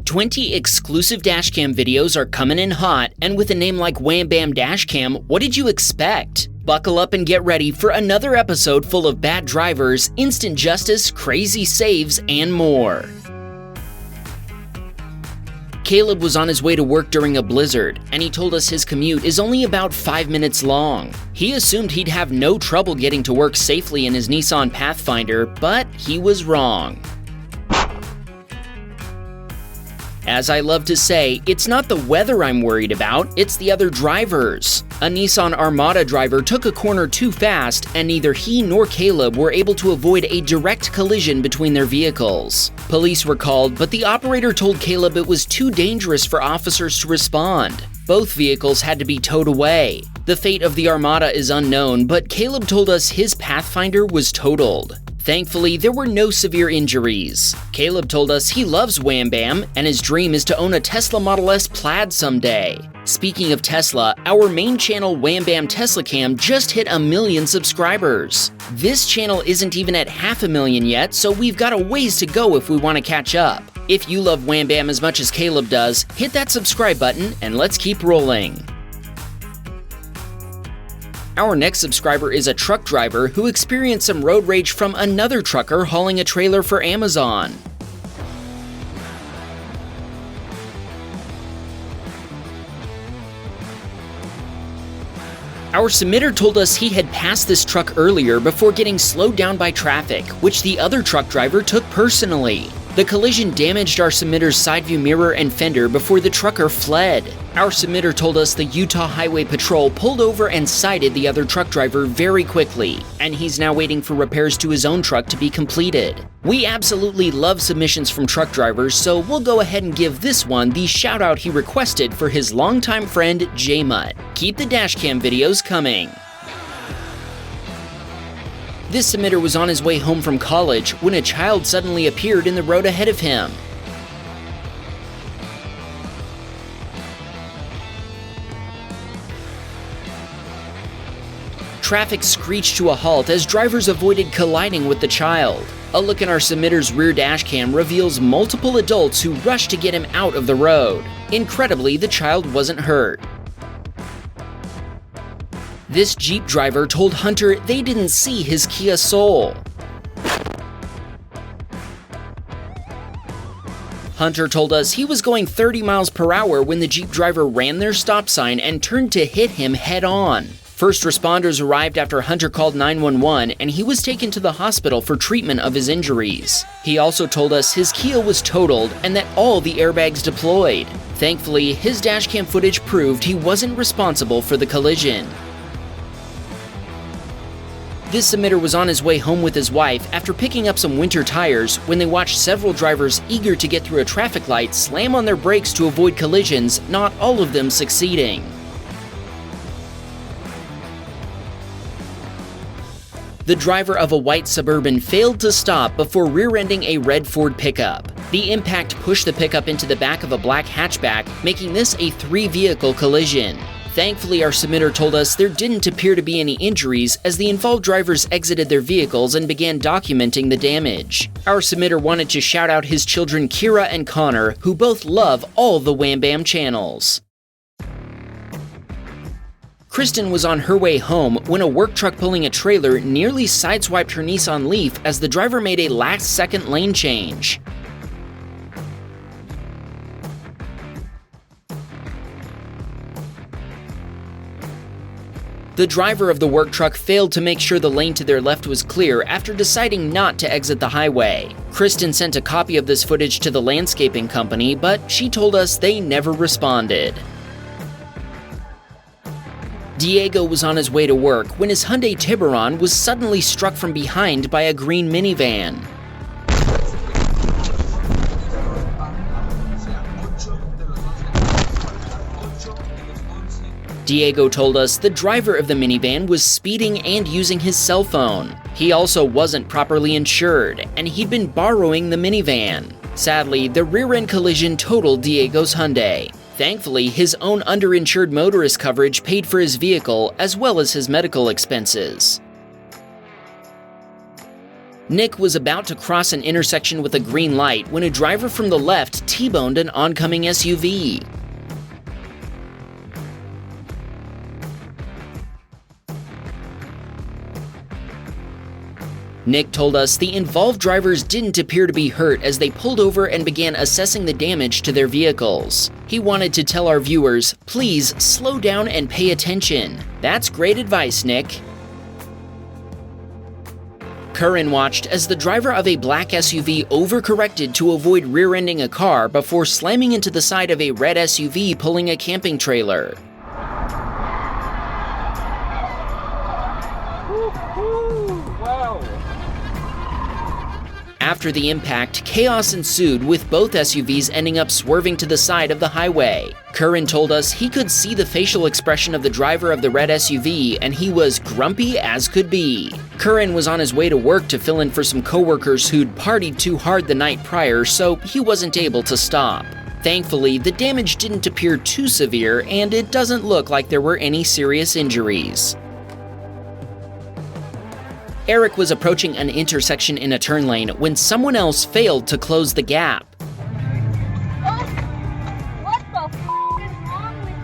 20 exclusive dashcam videos are coming in hot, and with a name like Wham Bam Dashcam, what did you expect? Buckle up and get ready for another episode full of bad drivers, instant justice, crazy saves, and more. Caleb was on his way to work during a blizzard, and he told us his commute is only about 5 minutes long. He assumed he'd have no trouble getting to work safely in his Nissan Pathfinder, but he was wrong. As I love to say, it's not the weather I'm worried about, it's the other drivers. A Nissan Armada driver took a corner too fast, and neither he nor Caleb were able to avoid a direct collision between their vehicles. Police were called, but the operator told Caleb it was too dangerous for officers to respond. Both vehicles had to be towed away. The fate of the Armada is unknown, but Caleb told us his Pathfinder was totaled. Thankfully, there were no severe injuries. Caleb told us he loves Wham Bam, and his dream is to own a Tesla Model S Plaid someday. Speaking of Tesla, our main channel Wham Bam Tesla Cam just hit 1 million subscribers. This channel isn't even at 500,000 yet, so we've got a ways to go if we want to catch up. If you love Wham Bam as much as Caleb does, hit that subscribe button and let's keep rolling. Our next subscriber is a truck driver who experienced some road rage from another trucker hauling a trailer for Amazon. Our submitter told us he had passed this truck earlier before getting slowed down by traffic, which the other truck driver took personally. The collision damaged our submitter's side view mirror and fender before the trucker fled. Our submitter told us the Utah Highway Patrol pulled over and cited the other truck driver very quickly, and he's now waiting for repairs to his own truck to be completed. We absolutely love submissions from truck drivers, so we'll go ahead and give this one the shout out he requested for his longtime friend J-Mutt. Keep the dashcam videos coming. This submitter was on his way home from college when a child suddenly appeared in the road ahead of him. Traffic screeched to a halt as drivers avoided colliding with the child. A look in our submitter's rear dash cam reveals multiple adults who rushed to get him out of the road. Incredibly, the child wasn't hurt. This Jeep driver told Hunter they didn't see his Kia Soul. Hunter told us he was going 30 miles per hour when the Jeep driver ran their stop sign and turned to hit him head-on. First responders arrived after Hunter called 911, and he was taken to the hospital for treatment of his injuries. He also told us his Kia was totaled and that all the airbags deployed. Thankfully, his dashcam footage proved he wasn't responsible for the collision. This submitter was on his way home with his wife after picking up some winter tires when they watched several drivers eager to get through a traffic light slam on their brakes to avoid collisions, not all of them succeeding. The driver of a white Suburban failed to stop before rear-ending a red Ford pickup. The impact pushed the pickup into the back of a black hatchback, making this a 3-vehicle collision. Thankfully, our submitter told us there didn't appear to be any injuries as the involved drivers exited their vehicles and began documenting the damage. Our submitter wanted to shout out his children Kira and Connor, who both love all the Wham Bam channels. Kristen was on her way home when a work truck pulling a trailer nearly sideswiped her Nissan Leaf as the driver made a last-second lane change. The driver of the work truck failed to make sure the lane to their left was clear after deciding not to exit the highway. Kristen sent a copy of this footage to the landscaping company, but she told us they never responded. Diego was on his way to work when his Hyundai Tiburon was suddenly struck from behind by a green minivan. Diego told us the driver of the minivan was speeding and using his cell phone. He also wasn't properly insured, and he'd been borrowing the minivan. Sadly, the rear-end collision totaled Diego's Hyundai. Thankfully, his own underinsured motorist coverage paid for his vehicle as well as his medical expenses. Nick was about to cross an intersection with a green light when a driver from the left T-boned an oncoming SUV. Nick told us the involved drivers didn't appear to be hurt as they pulled over and began assessing the damage to their vehicles. He wanted to tell our viewers, please slow down and pay attention. That's great advice, Nick. Curran watched as the driver of a black SUV overcorrected to avoid rear-ending a car before slamming into the side of a red SUV pulling a camping trailer. Wow. After the impact, chaos ensued with both SUVs ending up swerving to the side of the highway. Curran told us he could see the facial expression of the driver of the red SUV and he was grumpy as could be. Curran was on his way to work to fill in for some coworkers who'd partied too hard the night prior, so he wasn't able to stop. Thankfully, the damage didn't appear too severe and it doesn't look like there were any serious injuries. Eric was approaching an intersection in a turn lane when someone else failed to close the gap. Oh, what the f*** is wrong with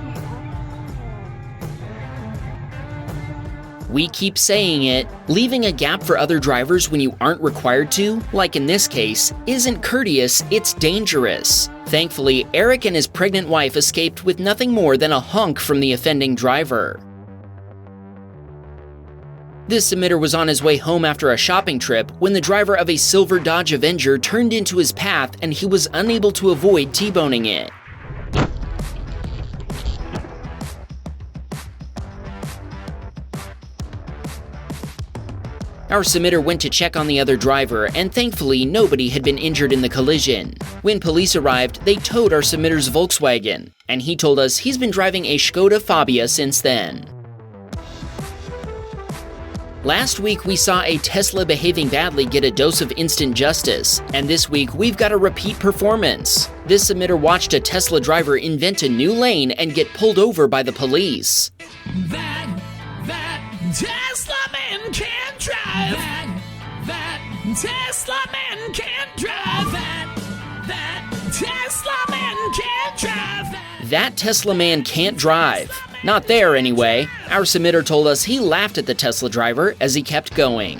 you? We keep saying it, leaving a gap for other drivers when you aren't required to, like in this case, isn't courteous, it's dangerous. Thankfully, Eric and his pregnant wife escaped with nothing more than a honk from the offending driver. This submitter was on his way home after a shopping trip when the driver of a silver Dodge Avenger turned into his path and he was unable to avoid T-boning it. Our submitter went to check on the other driver, and thankfully nobody had been injured in the collision. When police arrived, they towed our submitter's Volkswagen, and he told us he's been driving a Skoda Fabia since then. Last week, we saw a Tesla behaving badly get a dose of instant justice, and this week, we've got a repeat performance. This submitter watched a Tesla driver invent a new lane and get pulled over by the police. That Tesla man can't drive. That Tesla man can't drive. That Tesla man can't drive. That Tesla man can't drive. Not there, anyway. Our submitter told us he laughed at the Tesla driver as he kept going.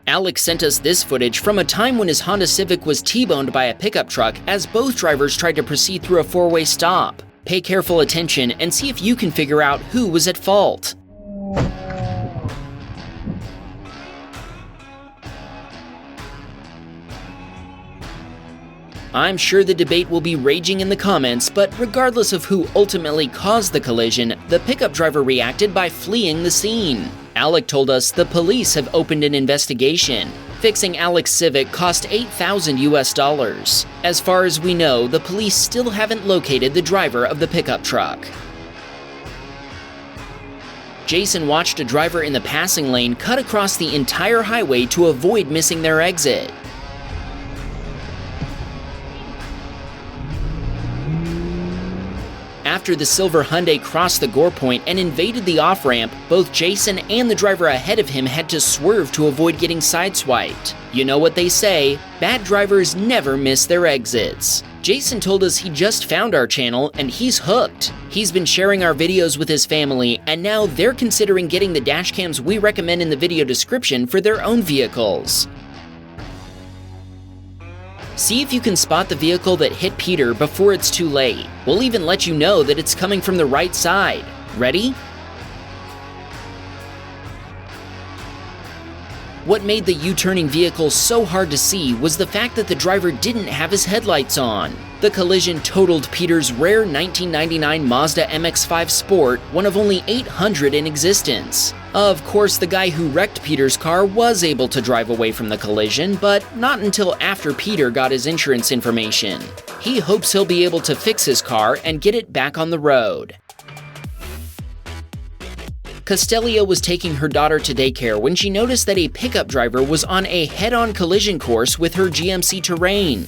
Alex sent us this footage from a time when his Honda Civic was T-boned by a pickup truck as both drivers tried to proceed through a four-way stop. Pay careful attention and see if you can figure out who was at fault. I'm sure the debate will be raging in the comments, but regardless of who ultimately caused the collision, the pickup driver reacted by fleeing the scene. Alec told us the police have opened an investigation. Fixing Alec's Civic cost $8,000 US. As far as we know, the police still haven't located the driver of the pickup truck. Jason watched a driver in the passing lane cut across the entire highway to avoid missing their exit. After the silver Hyundai crossed the gore point and invaded the off-ramp, both Jason and the driver ahead of him had to swerve to avoid getting sideswiped. You know what they say, bad drivers never miss their exits. Jason told us he just found our channel and he's hooked. He's been sharing our videos with his family, and now they're considering getting the dash cams we recommend in the video description for their own vehicles. See if you can spot the vehicle that hit Peter before it's too late. We'll even let you know that it's coming from the right side. Ready? What made the U-turning vehicle so hard to see was the fact that the driver didn't have his headlights on. The collision totaled Peter's rare 1999 Mazda MX-5 Sport, one of only 800 in existence. Of course, the guy who wrecked Peter's car was able to drive away from the collision, but not until after Peter got his insurance information. He hopes he'll be able to fix his car and get it back on the road. Costelia was taking her daughter to daycare when she noticed that a pickup driver was on a head-on collision course with her GMC Terrain.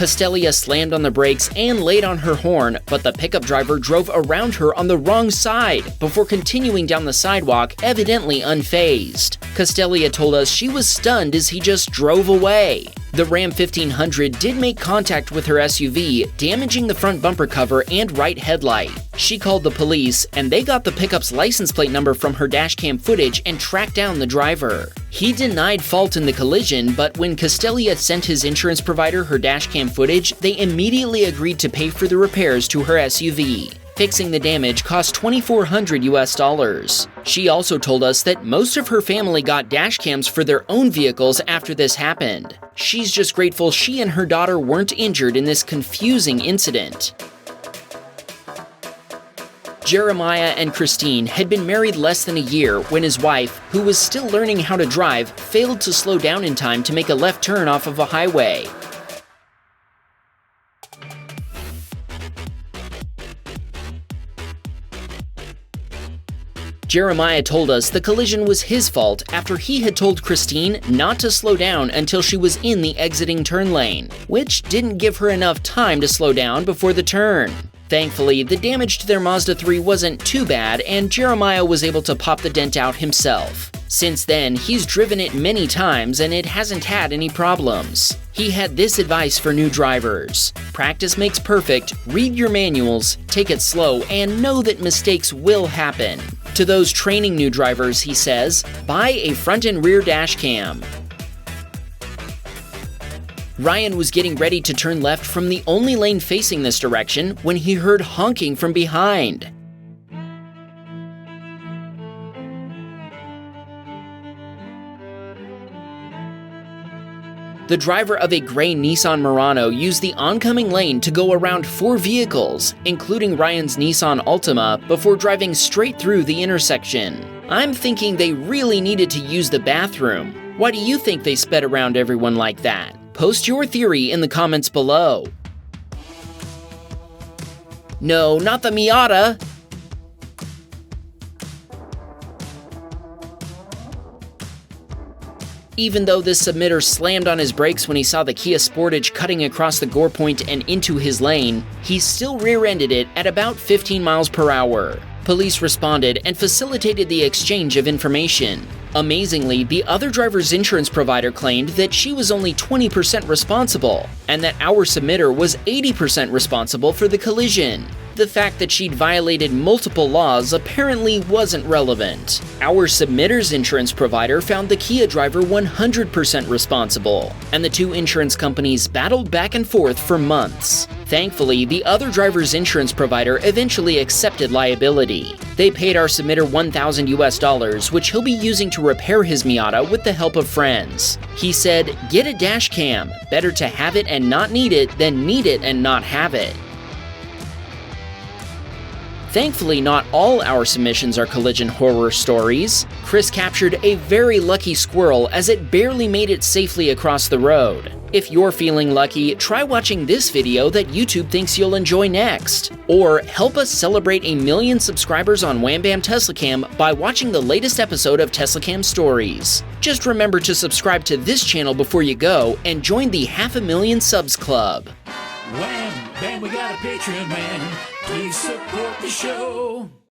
Castelia slammed on the brakes and laid on her horn, but the pickup driver drove around her on the wrong side before continuing down the sidewalk, evidently unfazed. Castelia told us she was stunned as he just drove away. The Ram 1500 did make contact with her SUV, damaging the front bumper cover and right headlight. She called the police, and they got the pickup's license plate number from her dashcam footage and tracked down the driver. He denied fault in the collision, but when Castelia sent his insurance provider her dashcam footage, they immediately agreed to pay for the repairs to her SUV. Fixing the damage cost $2,400. She also told us that most of her family got dashcams for their own vehicles after this happened. She's just grateful she and her daughter weren't injured in this confusing incident. Jeremiah and Christine had been married less than a year when his wife, who was still learning how to drive, failed to slow down in time to make a left turn off of a highway. Jeremiah told us the collision was his fault after he had told Christine not to slow down until she was in the exiting turn lane, which didn't give her enough time to slow down before the turn. Thankfully, the damage to their Mazda 3 wasn't too bad, and Jeremiah was able to pop the dent out himself. Since then, he's driven it many times and it hasn't had any problems. He had this advice for new drivers: practice makes perfect, read your manuals, take it slow, and know that mistakes will happen. To those training new drivers, he says, buy a front and rear dash cam. Ryan was getting ready to turn left from the only lane facing this direction when he heard honking from behind. The driver of a gray Nissan Murano used the oncoming lane to go around 4 vehicles, including Ryan's Nissan Altima, before driving straight through the intersection. I'm thinking they really needed to use the bathroom. Why do you think they sped around everyone like that? Post your theory in the comments below. No, not the Miata! Even though this submitter slammed on his brakes when he saw the Kia Sportage cutting across the gore point and into his lane, he still rear-ended it at about 15 miles per hour. Police responded and facilitated the exchange of information. Amazingly, the other driver's insurance provider claimed that she was only 20% responsible, and that our submitter was 80% responsible for the collision. The fact that she'd violated multiple laws apparently wasn't relevant. Our submitter's insurance provider found the Kia driver 100% responsible, and the two insurance companies battled back and forth for months. Thankfully, the other driver's insurance provider eventually accepted liability. They paid our submitter $1,000, which he'll be using to repair his Miata with the help of friends. He said, "Get a dash cam. Better to have it and not need it than need it and not have it." Thankfully, not all our submissions are collision horror stories. Chris captured a very lucky squirrel as it barely made it safely across the road. If you're feeling lucky, try watching this video that YouTube thinks you'll enjoy next. Or help us celebrate 1 million subscribers on Wham Bam TeslaCam by watching the latest episode of Dashcam Stories. Just remember to subscribe to this channel before you go and join the 500,000 subs club. Wham, bam, we got a Patreon, man. Please support the show.